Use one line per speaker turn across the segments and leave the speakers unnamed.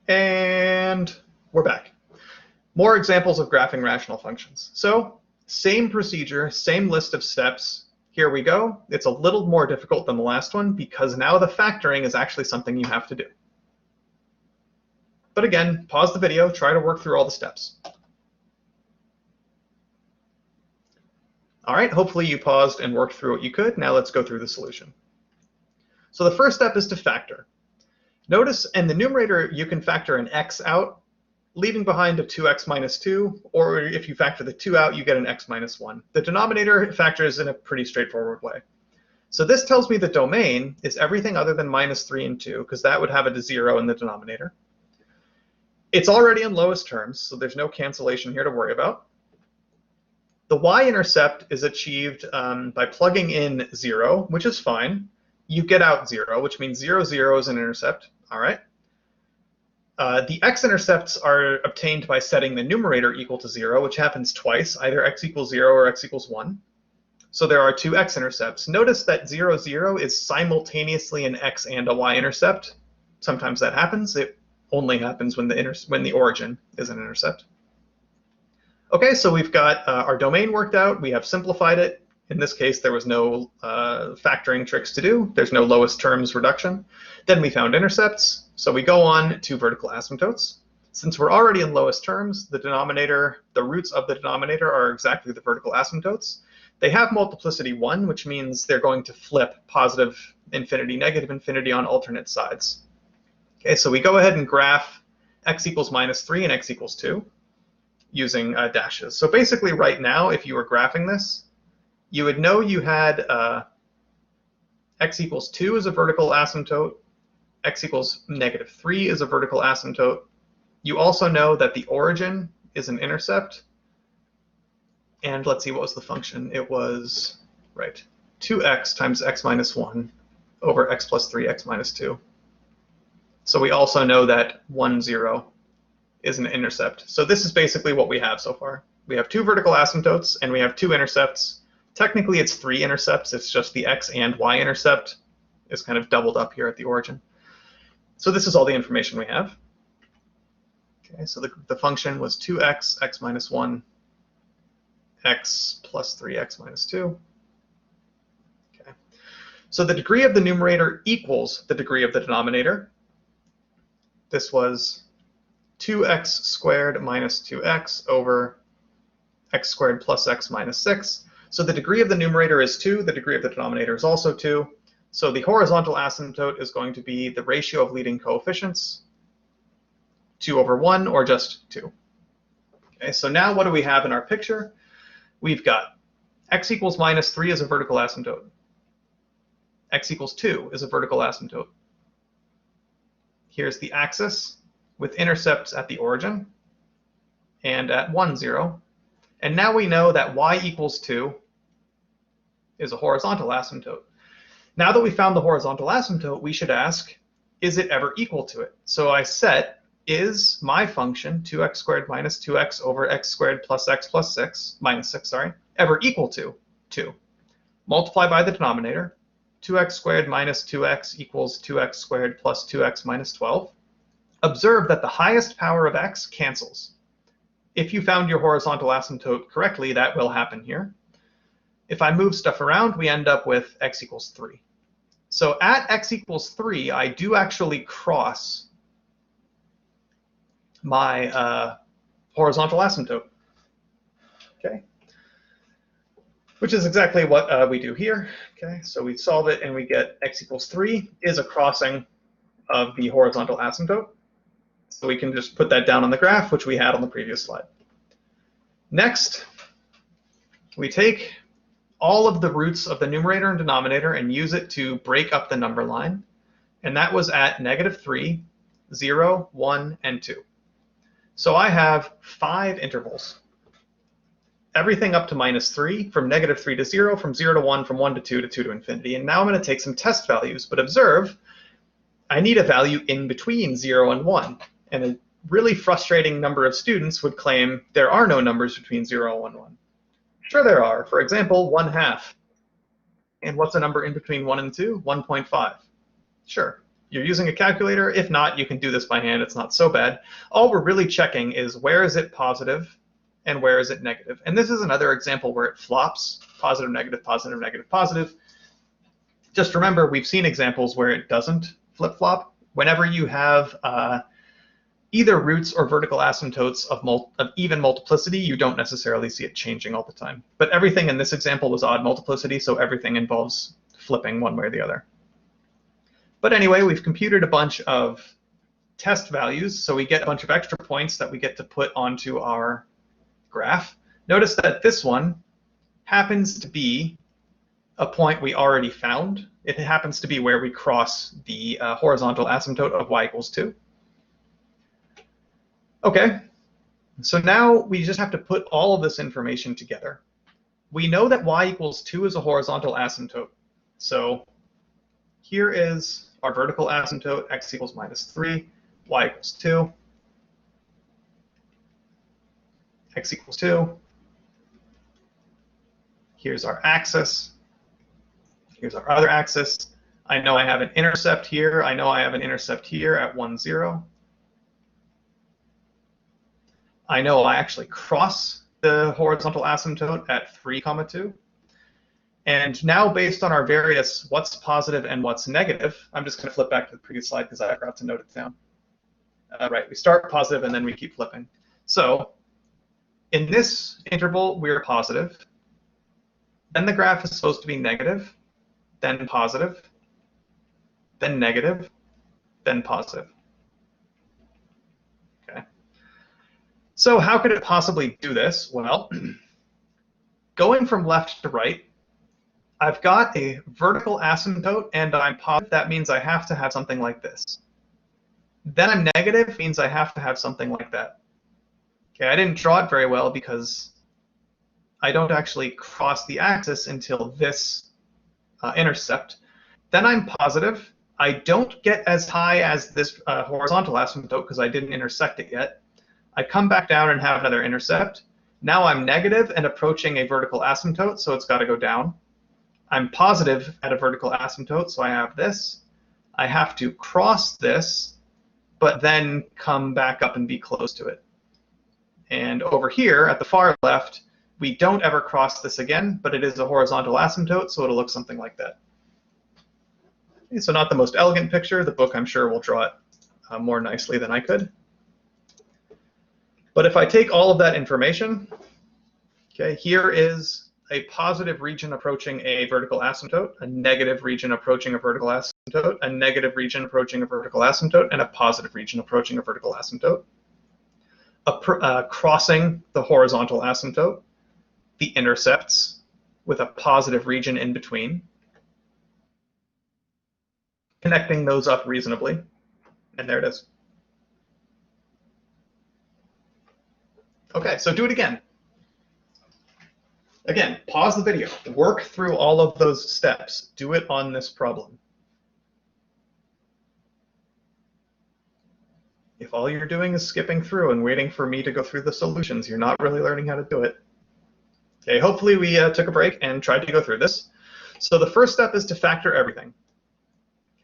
And we're back. More examples of graphing rational functions. So same procedure, same list of steps. Here we go. It's a little more difficult than the last one because now the factoring is actually something you have to do. But again, pause the video, try to work through all the steps. All right, hopefully you paused and worked through what you could. Now let's go through the solution. So the first step is to factor. Notice in the numerator, you can factor an x out, leaving behind a 2x minus 2, or if you factor the 2 out, you get an x minus 1. The denominator factors in a pretty straightforward way. So this tells me the domain is everything other than minus 3 and 2, because that would have a 0 in the denominator. It's already in lowest terms, so there's no cancellation here to worry about. The y-intercept is achieved by plugging in 0, which is fine. You get out 0, which means 0, 0 is an intercept. All right. The x-intercepts are obtained by setting the numerator equal to 0, which happens twice, either x equals 0 or x equals 1. So there are two x-intercepts. Notice that 0, 0 is simultaneously an x and a y-intercept. Sometimes that happens. It only happens when the origin is an intercept. Okay, so we've got our domain worked out. We have simplified it. In this case, there was no factoring tricks to do. There's no lowest terms reduction. Then we found intercepts. So we go on to vertical asymptotes. Since we're already in lowest terms, the roots of the denominator are exactly the vertical asymptotes. They have multiplicity 1, which means they're going to flip positive infinity, negative infinity on alternate sides. Okay, so we go ahead and graph x equals minus 3 and x equals 2 using dashes. So basically right now, if you were graphing this, you would know you had x equals 2 is a vertical asymptote, x equals negative 3 is a vertical asymptote. You also know that the origin is an intercept. And let's see, what was the function? It was, right, 2x times x minus 1 over x plus 3, x minus 2. So we also know that 1, 0 is an intercept. So this is basically what we have so far. We have two vertical asymptotes, and we have two intercepts. Technically, it's 3 intercepts. It's just the x and y intercept is kind of doubled up here at the origin. So this is all the information we have. Okay, so the function was 2x, x minus 1, x plus 3, x minus 2. Okay. So the degree of the numerator equals the degree of the denominator. This was 2x squared minus 2x over x squared plus x minus 6. So the degree of the numerator is 2. The degree of the denominator is also 2. So the horizontal asymptote is going to be the ratio of leading coefficients, 2 over 1, or just 2. Okay, so now what do we have in our picture? We've got x equals minus 3 is a vertical asymptote. X equals 2 is a vertical asymptote. Here's the axis with intercepts at the origin and at 1, 0. And now we know that y equals 2 is a horizontal asymptote. Now that we found the horizontal asymptote, we should ask, is it ever equal to it? So I set is my function, 2x squared minus 2x over x squared plus x plus 6, minus 6, sorry, ever equal to 2? Multiply by the denominator. 2x squared minus 2x equals 2x squared plus 2x minus 12. Observe that the highest power of x cancels. If you found your horizontal asymptote correctly, that will happen here. If I move stuff around, we end up with x equals 3. So at x equals 3, I do actually cross my horizontal asymptote. Okay, which is exactly what we do here. Okay, so we solve it and we get x equals 3 is a crossing of the horizontal asymptote. So we can just put that down on the graph, which we had on the previous slide. Next, we take all of the roots of the numerator and denominator and use it to break up the number line. And that was at negative 3, 0, 1, and 2. So I have 5 intervals. Everything up to minus 3, from negative 3 to 0, from 0 to 1, from 1 to 2 to 2 to infinity. And now I'm going to take some test values. But observe, I need a value in between 0 and 1. And a really frustrating number of students would claim there are no numbers between 0 and 1. Sure there are. For example, 1/2. And what's a number in between 1 and 2? 1.5. Sure. you're using a calculator. If not, you can do this by hand. It's not so bad. All we're really checking is where is it positive and where is it negative. And this is another example where it flops, positive, negative, positive, negative, positive. Just remember, we've seen examples where it doesn't flip-flop. Whenever you have either roots or vertical asymptotes of even multiplicity, you don't necessarily see it changing all the time. But everything in this example was odd multiplicity, so everything involves flipping one way or the other. But anyway, we've computed a bunch of test values, so we get a bunch of extra points that we get to put onto our graph. Notice that this one happens to be a point we already found. It happens to be where we cross the horizontal asymptote of y equals 2. Okay, so now we just have to put all of this information together. We know that y equals 2 is a horizontal asymptote. So here is our vertical asymptote, x equals -3, y equals 2, x equals 2. Here's our axis. Here's our other axis. I know I have an intercept here. I know I have an intercept here at 1, 0. I know I actually cross the horizontal asymptote at 3, 2. And now, based on our various what's positive and what's negative, I'm just going to flip back to the previous slide because I forgot to note it down. Right, we start positive and then we keep flipping. So in this interval, we're positive. Then the graph is supposed to be negative, then positive, then negative, then positive. Okay. So how could it possibly do this? Well, going from left to right, I've got a vertical asymptote and I'm positive. That means I have to have something like this. Then I'm negative, means I have to have something like that. Okay, I didn't draw it very well because I don't actually cross the axis until this intercept. Then I'm positive. I don't get as high as this horizontal asymptote because I didn't intersect it yet. I come back down and have another intercept. Now I'm negative and approaching a vertical asymptote, so it's got to go down. I'm positive at a vertical asymptote, so I have this. I have to cross this, but then come back up and be close to it. And over here at the far left, we don't ever cross this again, but it is a horizontal asymptote, so it'll look something like that. Okay, so not the most elegant picture. The book, I'm sure, will draw it more nicely than I could. But if I take all of that information, okay, here is a positive region approaching a vertical asymptote, a negative region approaching a vertical asymptote, a negative region approaching a vertical asymptote, and a positive region approaching a vertical asymptote. Crossing the horizontal asymptote, the intercepts with a positive region in between, connecting those up reasonably, and there it is. Okay, so do it again. Again, pause the video, work through all of those steps, do it on this problem. If all you're doing is skipping through and waiting for me to go through the solutions, you're not really learning how to do it. Okay, hopefully we took a break and tried to go through this. So the first step is to factor everything.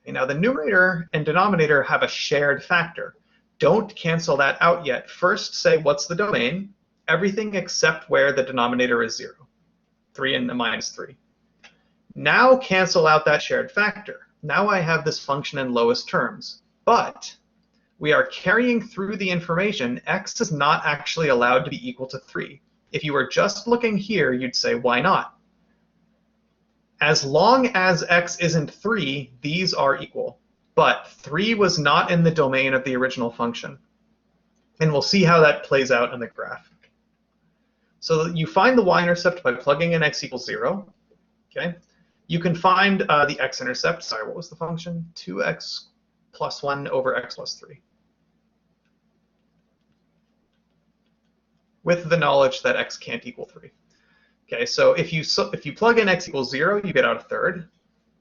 Okay, now the numerator and denominator have a shared factor. Don't cancel that out yet. First say what's the domain, everything except where the denominator is 0, 3 and the -3. Now cancel out that shared factor. Now I have this function in lowest terms, but we are carrying through the information. X is not actually allowed to be equal to 3. If you were just looking here, you'd say, why not? As long as x isn't 3, these are equal. But 3 was not in the domain of the original function. And we'll see how that plays out in the graph. So you find the y-intercept by plugging in x equals 0. Okay. You can find the x-intercept. Sorry, what was the function? 2x plus 1 over x plus 3. With the knowledge that x can't equal 3. Okay, so if you plug in x equals 0, you get out a third.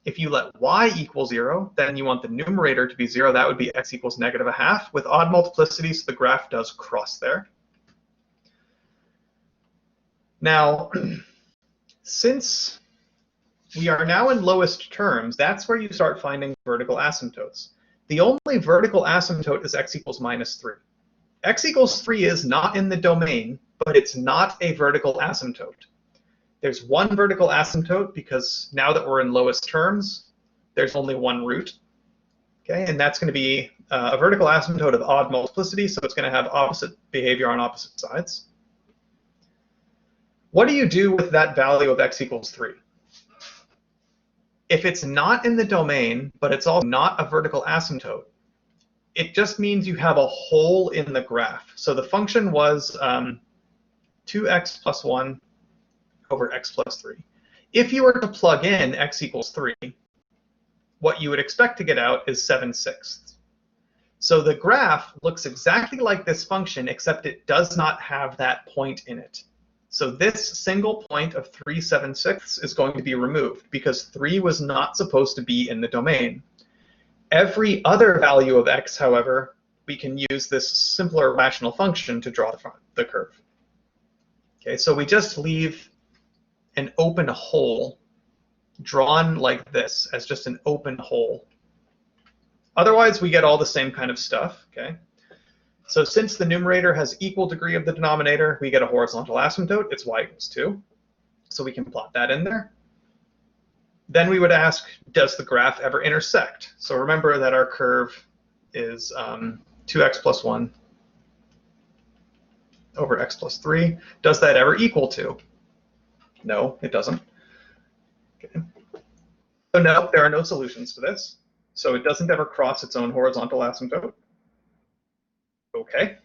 If you let y equal 0, then you want the numerator to be 0. That would be x equals -1/2. With odd multiplicities, the graph does cross there. Now, since we are now in lowest terms, that's where you start finding vertical asymptotes. The only vertical asymptote is x equals -3. X equals 3 is not in the domain, but it's not a vertical asymptote. There's one vertical asymptote because now that we're in lowest terms, there's only one root. Okay, and that's going to be a vertical asymptote of odd multiplicity, so it's going to have opposite behavior on opposite sides. What do you do with that value of x equals 3? If it's not in the domain, but it's also not a vertical asymptote, it just means you have a hole in the graph. So the function was 2x plus 1 over x plus 3. If you were to plug in x equals 3, what you would expect to get out is 7/6. So the graph looks exactly like this function, except it does not have that point in it. So this single point of 3/7 is going to be removed because 3 was not supposed to be in the domain. Every other value of x, however, we can use this simpler rational function to draw the curve. Okay, so we just leave an open hole drawn like this as just an open hole. Otherwise, we get all the same kind of stuff. Okay. So since the numerator has equal degree of the denominator, we get a horizontal asymptote. It's y equals 2. So we can plot that in there. Then we would ask, does the graph ever intersect? So remember that our curve is 2x plus 1 over x plus 3. Does that ever equal 2? No, it doesn't. Okay. So no, there are no solutions to this. So it doesn't ever cross its own horizontal asymptote. Okay.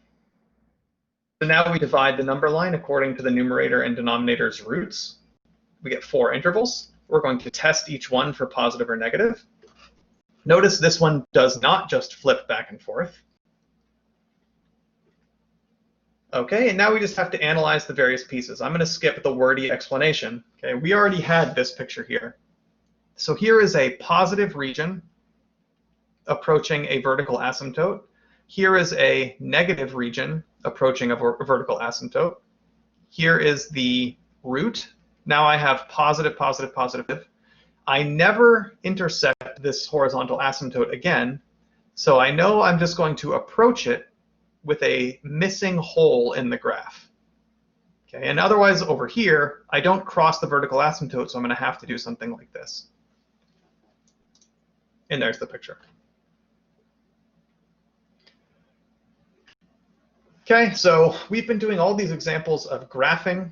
So now we divide the number line according to the numerator and denominator's roots. We get 4 intervals. We're going to test each one for positive or negative. Notice this one does not just flip back and forth. Okay, and now we just have to analyze the various pieces. I'm going to skip the wordy explanation. Okay, we already had this picture here. So here is a positive region approaching a vertical asymptote. Here is a negative region approaching a vertical asymptote. Here is the root. Now I have positive, positive, positive. I never intersect this horizontal asymptote again, so I know I'm just going to approach it with a missing hole in the graph. Okay, and otherwise over here, I don't cross the vertical asymptote, so I'm going to have to do something like this. And there's the picture. Okay, so we've been doing all these examples of graphing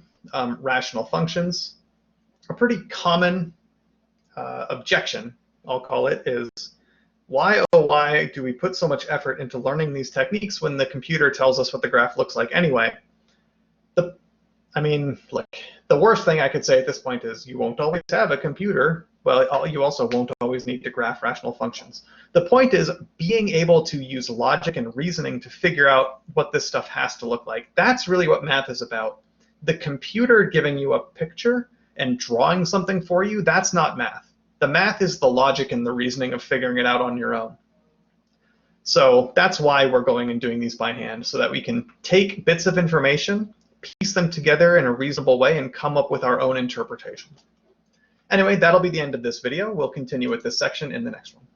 rational functions. A pretty common objection, I'll call it, is why, oh why, do we put so much effort into learning these techniques when the computer tells us what the graph looks like anyway? I mean, look, the worst thing I could say at this point is you won't always have a computer. Well, you also won't always need to graph rational functions. The point is being able to use logic and reasoning to figure out what this stuff has to look like. That's really what math is about. The computer giving you a picture and drawing something for you, that's not math. The math is the logic and the reasoning of figuring it out on your own. So that's why we're going and doing these by hand, so that we can take bits of information, piece them together in a reasonable way, and come up with our own interpretation. Anyway, that'll be the end of this video. We'll continue with this section in the next one.